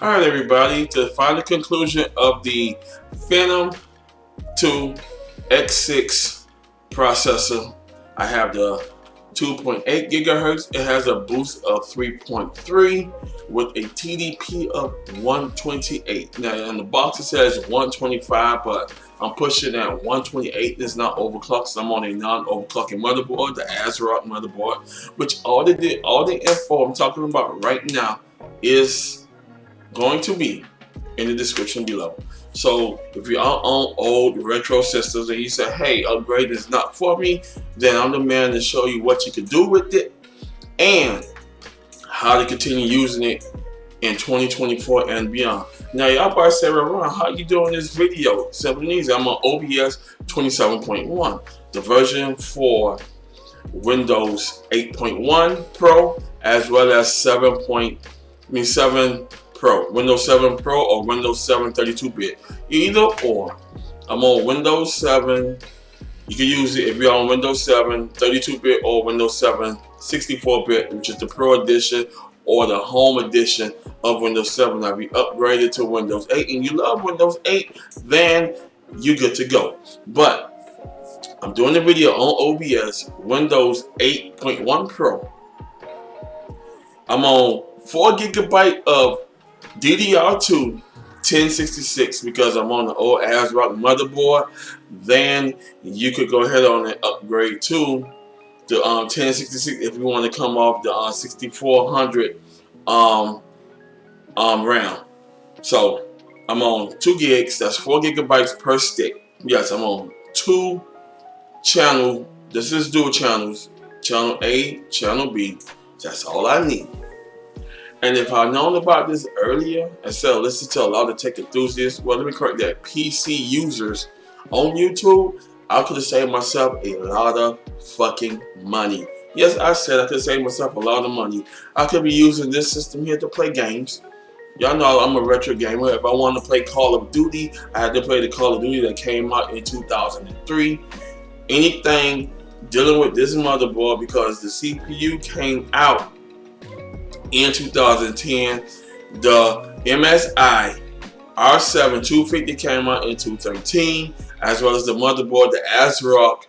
Alright everybody, to find the conclusion of the Phenom II X6 processor, I have the 2.8 gigahertz. It has a boost of 3.3 with a TDP of 128. Now on the box it says 125, but I'm pushing at 128. It's not overclocked, so I'm on a non-overclocking motherboard, the ASRock motherboard, which all the info I'm talking about right now is going to be in the description below. So if you are on old retro systems and you say, hey, upgrade is not for me, then I'm the man to show you what you can do with it and how to continue using it in 2024 and beyond. Now y'all probably say, well, Ron, how you doing this video? Simple and easy. I'm on OBS 27.1, the version for Windows 8.1 Pro, as well as 7 Pro, Windows 7 Pro or Windows 7 32-bit, either or. I'm on Windows 7. You can use it if you're on Windows 7 32-bit or Windows 7 64-bit, which is the Pro edition or the Home edition of Windows 7. Now, if you upgraded to Windows 8 and you love Windows 8, then you're good to go. But I'm doing a video on OBS Windows 8.1 Pro. I'm on 4 GB of DDR2 1066 because I'm on the old ASRock motherboard. Then you could go ahead on and upgrade to the 1066 if you want to come off the 6400 RAM. So I'm on 2 gigs. That's 4 GB per stick. Yes, I'm on 2 channel. This is dual channels. Channel A, channel B. That's all I need. And if I'd known about this earlier, instead of listening to a lot of tech enthusiasts, well, let me correct that, PC users on YouTube, I could have saved myself a lot of fucking money. Yes, I said I could have saved myself a lot of money. I could be using this system here to play games. Y'all know I'm a retro gamer. If I wanted to play Call of Duty, I had to play the Call of Duty that came out in 2003. Anything dealing with this motherboard, because the CPU came out in 2010, the MSI R7 250 came out in 2013, as well as the motherboard, the ASRock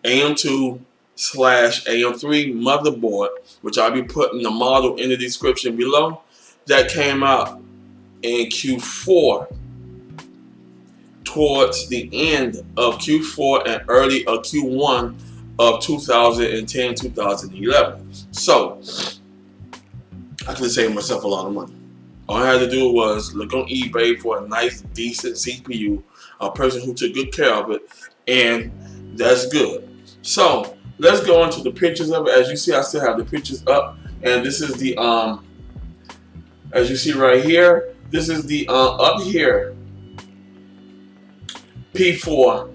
AM2/AM3 motherboard, which I'll be putting the model in the description below, that came out in Q4, towards the end of Q4 and early of Q1 of 2010-2011. So I could have saved myself a lot of money. All I had to do was look on eBay for a nice, decent CPU, a person who took good care of it, and that's good. So let's go into the pictures of it. As you see, I still have the pictures up, and this is the as you see right here, this is the upHere P4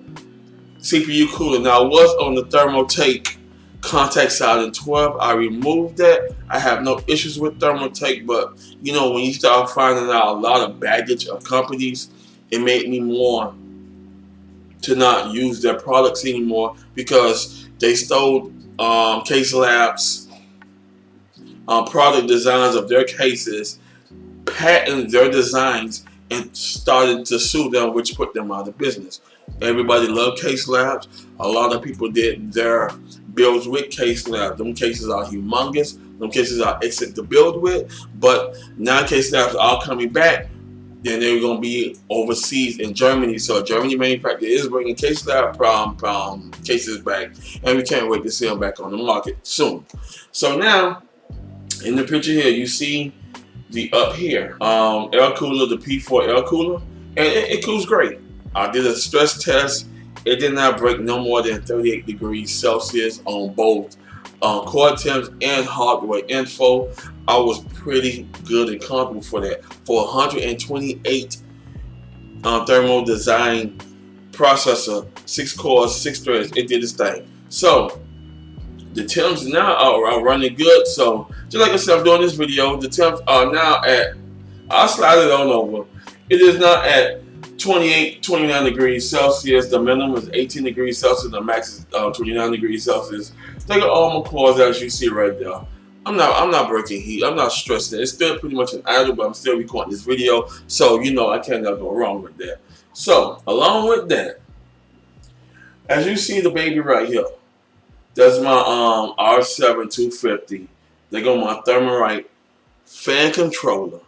CPU Cooler. Now, I was on the Thermaltake contact side in 12. I removed that. I have no issues with Thermaltake, but you know, when you start finding out a lot of baggage of companies, it made me want to not use their products anymore, because they stole Case Labs product designs of their cases, patented their designs, and started to sue them, which put them out of business. Everybody loved Case Labs. A lot of people did their builds with Case Labs. Them cases are humongous. Them cases are excellent to build with. But now Case Labs are coming back. Then they're going to be overseas in Germany. So Germany manufacturer is bringing Case Lab cases back, and we can't wait to see them back on the market soon. So now, in the picture here, you see the upHere Air Cooler, the P4 Air Cooler, and it cools great. I did a stress test. It did not break no more than 38 degrees Celsius on both core temps and hardware info. I was pretty good and comfortable for that. For 128 thermal design processor, 6 cores, 6 threads, it did its thing. So the temps now are running good. So just like I said, I'm doing this video, the temps are now at, I'll slide it on over. It is now at 29 degrees Celsius. The minimum is 18 degrees Celsius. The max is 29 degrees Celsius. They got all my cores, as you see right there. I'm not breaking heat. I'm not stressing it. It's still pretty much an idle, but I'm still recording this video. So, you know, I cannot go wrong with that. So, along with that, as you see the baby right here, that's my R7 250. They go my Thermalright fan controller,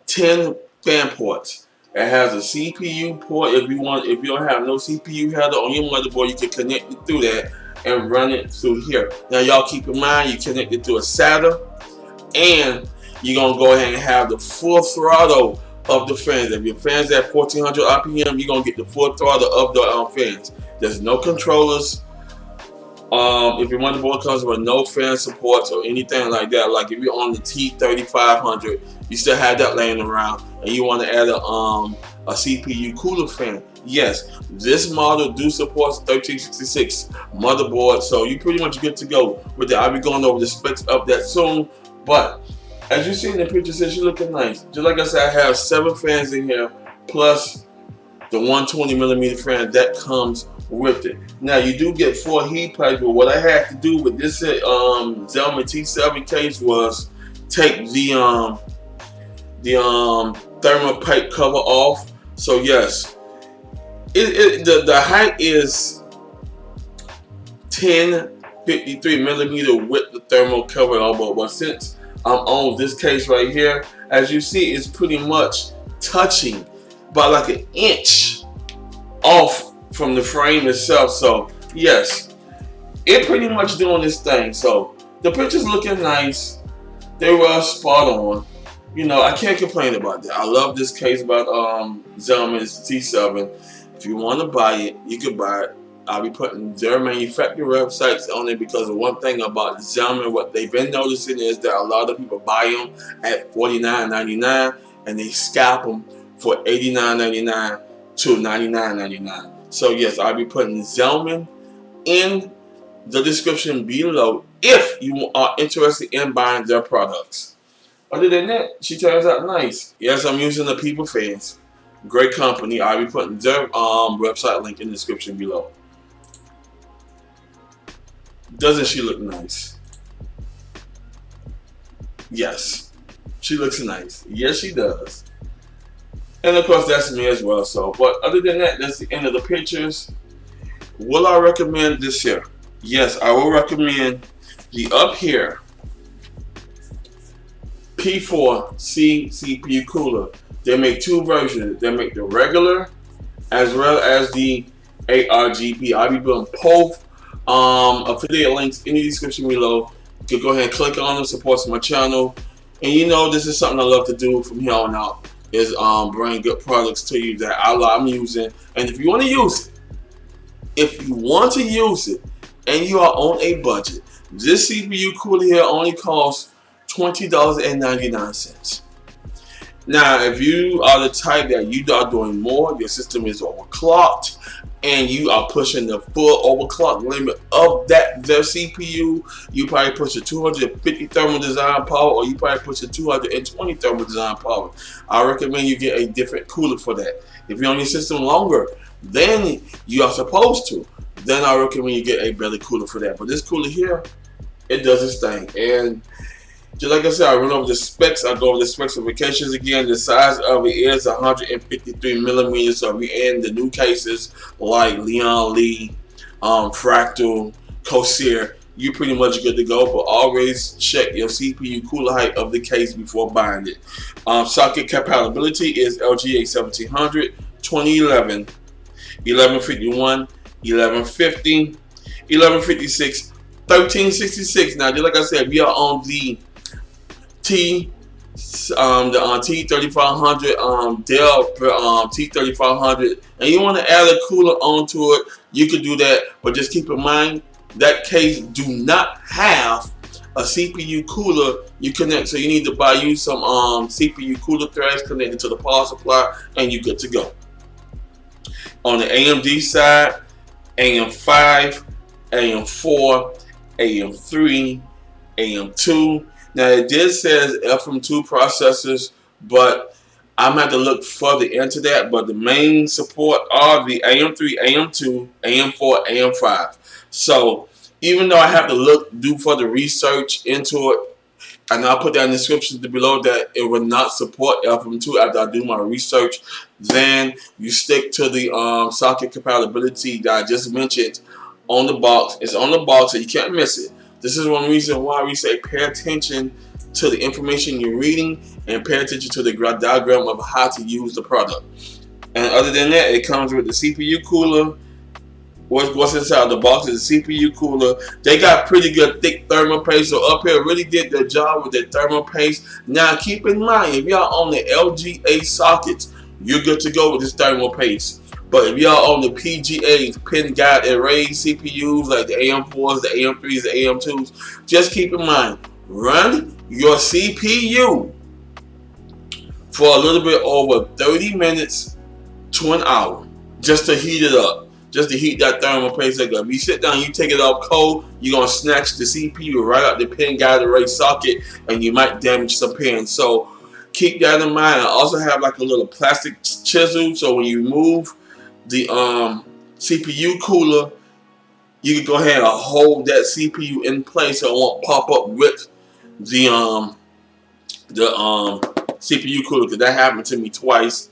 10 fan ports. It has a CPU port. If you don't have no CPU header on your motherboard, you can connect it through that and run it through here. Now, y'all keep in mind, you connect it to a SATA, and you're gonna go ahead and have the full throttle of the fans. If your fans at 1400 RPM, you're gonna get the full throttle of the fans. There's no controllers. If your motherboard comes with no fan supports or anything like that, like if you're on the T3500, you still have that laying around, and you want to add a CPU cooler fan. Yes, this model do support 1366 motherboard, so you pretty much good to go with that. I'll be going over the specs of that soon, but as you see in the picture, since you're looking nice, just like I said, I have 7 fans in here plus the 120mm fan that comes with it. Now you do get 4 heat pipes, but what I had to do with this Xiaomi T7 case was take the thermal pipe cover off. So yes, the height is 1053mm with the thermal cover elbow, but since I'm on this case right here, as you see, it's pretty much touching by like an inch off from the frame itself. So yes, it pretty much doing this thing. So the picture's looking nice. They were spot on. You know, I can't complain about that. I love this case about Xiaomi's T7. If you want to buy it, you can buy it. I'll be putting their manufacturer websites on it, because of one thing about Xiaomi, what they've been noticing is that a lot of people buy them at $49.99 and they scalp them for $89.99 to $99.99. So yes, I'll be putting Xiaomi in the description below if you are interested in buying their products. Other than that, she turns out nice. Yes, I'm using the People Fans. Great company. I'll be putting their website link in the description below. Doesn't she look nice? Yes, she looks nice. Yes, she does. And of course, that's me as well. So, but other than that, that's the end of the pictures. Will I recommend this here? Yes, I will recommend the upHere P4K CPU Cooler. They make 2 versions. They make the regular as well as the ARGP. I'll be putting both affiliate links in the description below. You can go ahead and click on them, support my channel. And you know, this is something I love to do from here on out, is bring good products to you that I'm using. And if you want to use it, and you are on a budget, this CPU cooler here only costs $20.99. Now, if you are the type that you are doing more, your system is overclocked, and you are pushing the full overclock limit of their CPU, you probably push a 250 thermal design power, or you probably push a 220 thermal design power. I recommend you get a different cooler for that. If you're on your system longer than you are supposed to, then I recommend you get a better cooler for that. But this cooler here, it does its thing. And just like I said, I went over the specs. I go over the specifications again. The size of it is 153mm. So we in the new cases like Leon Lee, Fractal, Corsair, you're pretty much good to go. But always check your CPU cooler height of the case before buying it. Socket compatibility is LGA 1700, 2011, 1151, 1150, 1156, 1366. Now, just like I said, we are on the T3500 Dell T3500, and you want to add a cooler onto it, you could do that. But just keep in mind that case do not have a CPU cooler you connect, so you need to buy you some CPU cooler threads connected to the power supply, and you're good to go. On the AMD side, AM5, AM4, AM3, AM2. Now, it did say Phenom II processors, but I'm going to have to look further into that. But the main support are the AM3, AM2, AM4, AM5. So even though I have to do further research into it, and I'll put that in the description below that it will not support FM2 after I do my research, then you stick to the socket compatibility that I just mentioned on the box. It's on the box, so you can't miss it. This is one reason why we say pay attention to the information you're reading and pay attention to the diagram of how to use the product. And other than that, it comes with the CPU cooler. What's inside the box is a CPU cooler. They got pretty good thick thermal paste, so upHere really did their job with their thermal paste. Now keep in mind, if y'all on the LGA sockets, you're good to go with this thermal paste. But if y'all on the PGAs, pin guide array CPUs like the AM4s, the AM3s, the AM2s, just keep in mind, run your CPU for a little bit over 30 minutes to an hour just to heat it up. Just to heat that thermal paste up. If you sit down, you take it off cold, you're going to snatch the CPU right out the pin guide array socket, and you might damage some pins. So keep that in mind. I also have like a little plastic chisel, so when you move the CPU cooler, you can go ahead and hold that CPU in place so it won't pop up with the CPU cooler, because that happened to me twice.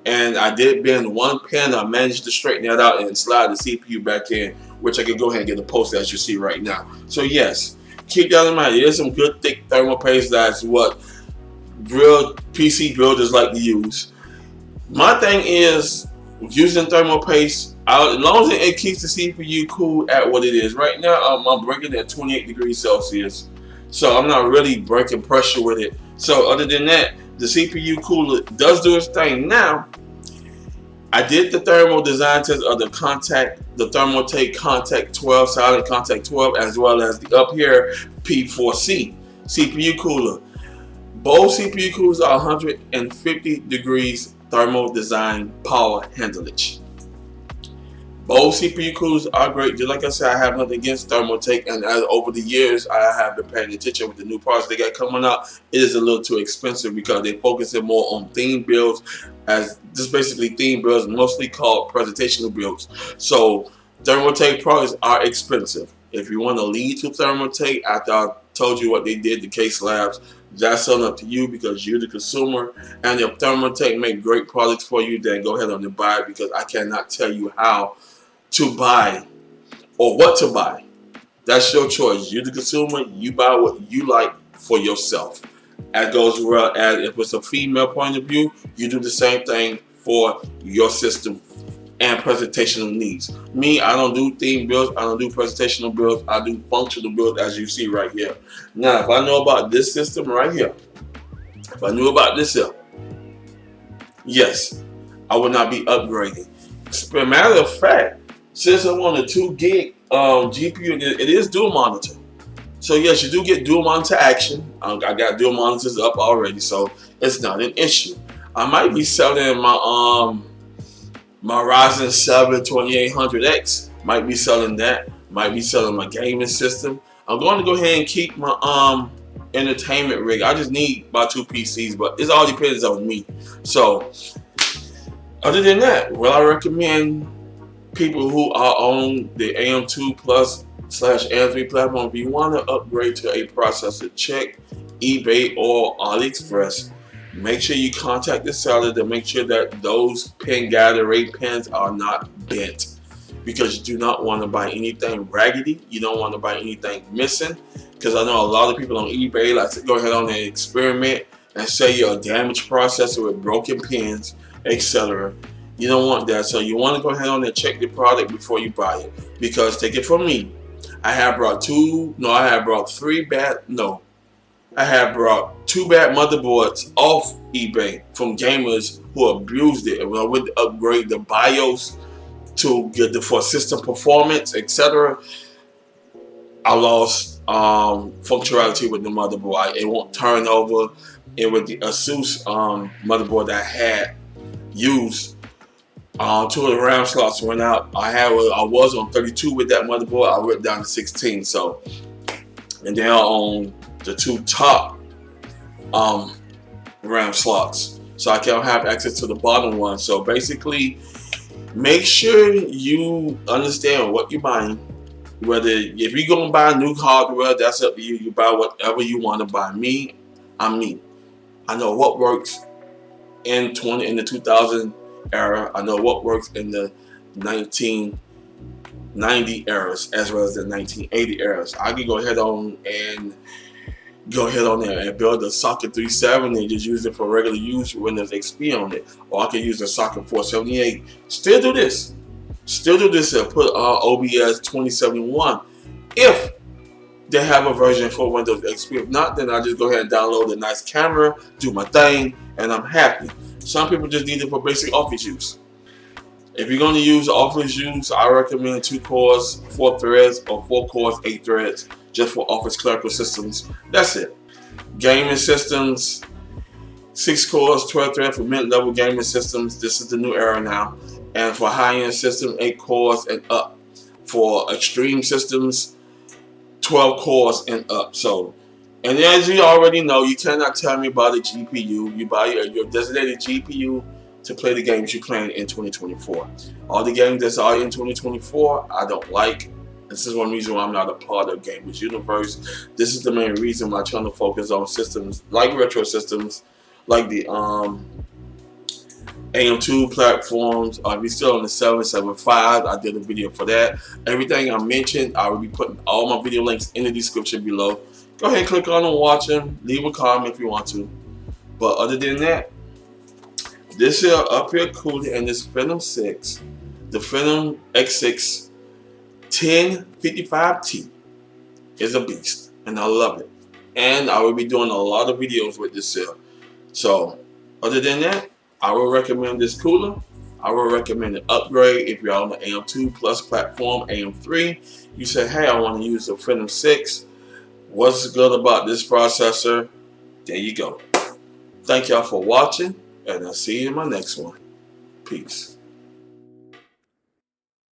And I did bend one pin. I managed to straighten that out and slide the CPU back in, which I can go ahead and get a post as you see right now. So yes, keep that in mind. There's some good thick thermal paste. That's what real PC builders like to use. My thing is using thermal paste, as long as it keeps the CPU cool at what it is. Right now, I'm breaking at 28 degrees Celsius, so I'm not really breaking pressure with it. So other than that, the CPU cooler does do its thing. Now, I did the thermal design test of the Thermaltake Contact 12, Silent Contact 12, as well as the upHere P4C CPU cooler. Both CPU coolers are 150 degrees thermal design power handlage. Both CPU coolers are great. Just like I said, I have nothing against Thermaltake, and over the years, I have been paying attention with the new products they got coming out. It is a little too expensive because they're focusing more on theme builds, as just basically theme builds, mostly called presentational builds. So Thermaltake products are expensive. If you want to lead to Thermaltake, after I told you what they did to Case Labs, that's up to you because you're the consumer. And if Thermaltake make great products for you, then go ahead and buy it, because I cannot tell you how to buy or what to buy. That's your choice. You're the consumer. You buy what you like for yourself. That goes well as if it's a female point of view, you do the same thing for your system and presentational needs. Me, I don't do theme builds. I don't do presentational builds. I do functional builds, as you see right here. Now, if I know about this system right here, if I knew about this here, yes, I would not be upgrading. As a matter of fact, since I'm on a 2 gig GPU, it is dual monitor. So yes, you do get dual monitor action. I got dual monitors up already, so it's not an issue. I might be selling my my Ryzen 7 2800X. Might be selling that. Might be selling my gaming system. I'm going to go ahead and keep my entertainment rig. I just need my 2 PCs, but it all depends on me. So other than that, well, I recommend people who are on the AM2 Plus / AM3 platform, if you want to upgrade to a processor, check eBay or AliExpress. Make sure you contact the seller to make sure that those pin guide array pins are not bent, because you do not want to buy anything raggedy. You don't want to buy anything missing, because I know a lot of people on eBay like to go ahead on and experiment and sell you a damaged processor with broken pins, etc. You don't want that, so you want to go ahead on and check the product before you buy it. Because take it from me, I have brought two bad motherboards off eBay from gamers who abused it. And when I went to upgrade the BIOS to get for system performance, etc., I lost functionality with the motherboard. It won't turn over. And with the ASUS motherboard that I had used, 2 of the RAM slots went out. I was on 32 with that motherboard. I went down to 16. So, and then on the 2 top RAM slots, so I can't have access to the bottom one. So basically, make sure you understand what you're buying. Whether if you're gonna buy new hardware, that's up to you. You buy whatever you want to buy. I'm me. I know what works in the 2000 era. I know what works in the 1990 eras as well as the 1980 eras. I can go ahead on there and build a socket 370 and just use it for regular use with Windows XP on it, or I can use a socket 478. Still do this and put OBS 2071 if they have a version for Windows XP. If not, then I just go ahead and download a nice camera, do my thing, and I'm happy. Some people just need it for basic office use. If you're going to use office use, I recommend 2 cores, 4 threads, or 4 cores, 8 threads, just for office clerical systems. That's it. Gaming systems, 6 cores, 12 threads for mid-level gaming systems. This is the new era now. And for high-end systems, 8 cores and up. For extreme systems, 12 cores and up. So, and as you already know, you cannot tell me about a GPU. You buy your designated GPU to play the games you're playing in 2024. All the games that are in 2024, I don't like. This is one reason why I'm not a part of Gamers Universe. This is the main reason why I'm trying to focus on systems like retro systems, like the AM2 platforms. We still on the 775. I did a video for that. Everything I mentioned, I will be putting all my video links in the description below. Go ahead and click on them, watch them, leave a comment if you want to. But other than that, this here upHere cooler and this Phenom 6, the Phenom X6 1055T is a beast, and I love it. And I will be doing a lot of videos with this here. So, other than that, I will recommend this cooler. I will recommend an upgrade if you're on the AM2 Plus platform, AM3. You say, hey, I want to use the Phenom 6. What's good about this processor? There you go. Thank y'all for watching, and I'll see you in my next one. Peace.